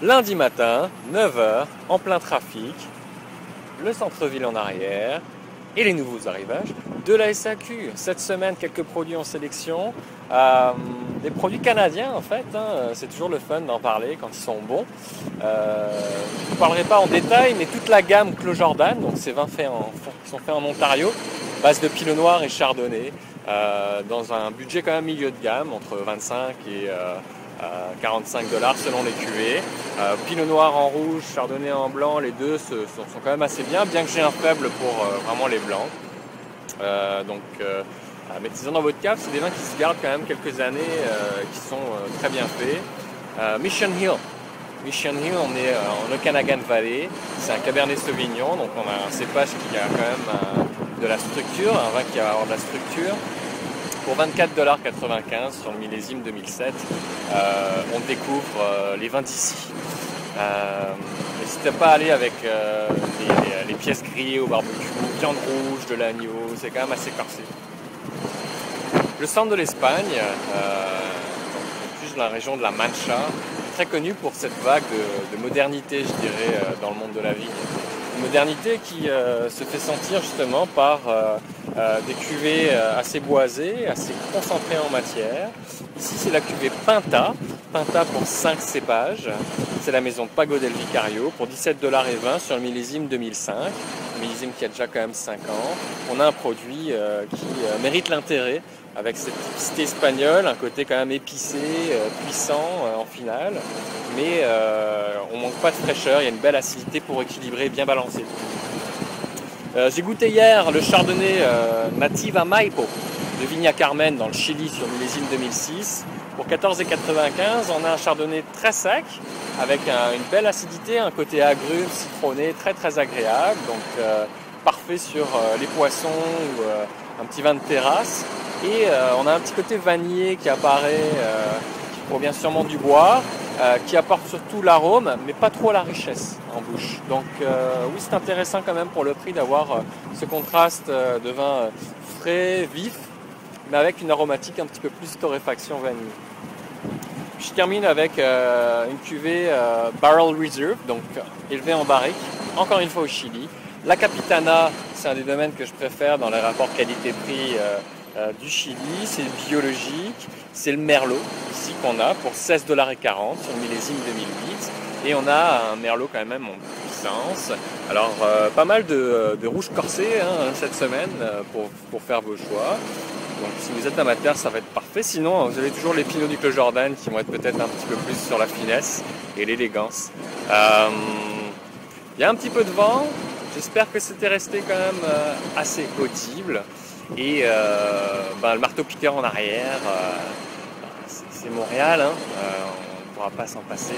Lundi matin, 9 h, en plein trafic, le centre-ville en arrière et les nouveaux arrivages de la SAQ. Cette semaine, quelques produits en sélection, des produits canadiens en fait, hein. C'est toujours le fun d'en parler quand ils sont bons. Je ne vous parlerai pas en détail, mais toute la gamme Clos Jordan, donc ces vins qui sont faits en Ontario, base de pinot noir et chardonnay, dans un budget quand même milieu de gamme, entre 25 et 45 $ selon les cuvées. Pinot noir en rouge, chardonnay en blanc, les deux sont quand même assez bien que j'ai un faible pour vraiment les blancs. Mettez-en dans votre cave, c'est des vins qui se gardent quand même quelques années, qui sont très bien faits. Mission Hill, on est en Okanagan Valley, c'est un Cabernet Sauvignon, donc on a un cépage qui a quand même de la structure, un vin qui va avoir de la structure. Pour 24,95 $ sur le millésime 2007, on découvre les vins d'ici. N'hésitez pas à aller avec les pièces grillées au barbecue, viande rouge, de l'agneau, c'est quand même assez corsé. Le centre de l'Espagne, plus dans la région de la Mancha, très connu pour cette vague de modernité, je dirais, dans le monde de la vigne. Une modernité qui se fait sentir justement par des cuvées assez boisées, assez concentrées en matière. Ici, c'est la cuvée Pinta pour 5 cépages. C'est la maison Pago del Vicario pour 17,20 $ sur le millésime 2005, un millésime qui a déjà quand même 5 ans. On a un produit qui mérite l'intérêt, avec cette typicité espagnole, un côté quand même épicé, puissant en finale, mais on manque pas de fraîcheur, il y a une belle acidité pour équilibrer, bien balancer. J'ai goûté hier le chardonnay Nativa Maipo de Viña Carmen dans le Chili sur millésime 2006. Pour 14,95 $, on a un chardonnay très sec, avec une belle acidité, un côté agrume, citronné, très très agréable, donc parfait sur les poissons ou un petit vin de terrasse. Et on a un petit côté vanillé qui apparaît, qui provient sûrement du bois, qui apporte surtout l'arôme, mais pas trop la richesse en bouche. Donc oui, c'est intéressant quand même pour le prix d'avoir ce contraste de vin frais, vif, mais avec une aromatique un petit peu plus torréfaction vanille. Je termine avec une cuvée Barrel Reserve, donc élevée en barrique, encore une fois au Chili. La Capitana, c'est un des domaines que je préfère dans les rapports qualité-prix du Chili, c'est biologique, c'est le Merlot ici qu'on a pour 16,40 $ sur le millésime 2008, et on a un Merlot quand même en puissance. Alors pas mal de rouge corsé cette semaine pour faire vos choix. Donc si vous êtes amateur, ça va être parfait. Sinon, vous avez toujours les Pinots du Clos Jordan qui vont être peut-être un petit peu plus sur la finesse et l'élégance. Il y a un petit peu de vent. J'espère que c'était resté quand même assez audible. Et le marteau-piqueur en arrière, c'est Montréal, on ne pourra pas s'en passer.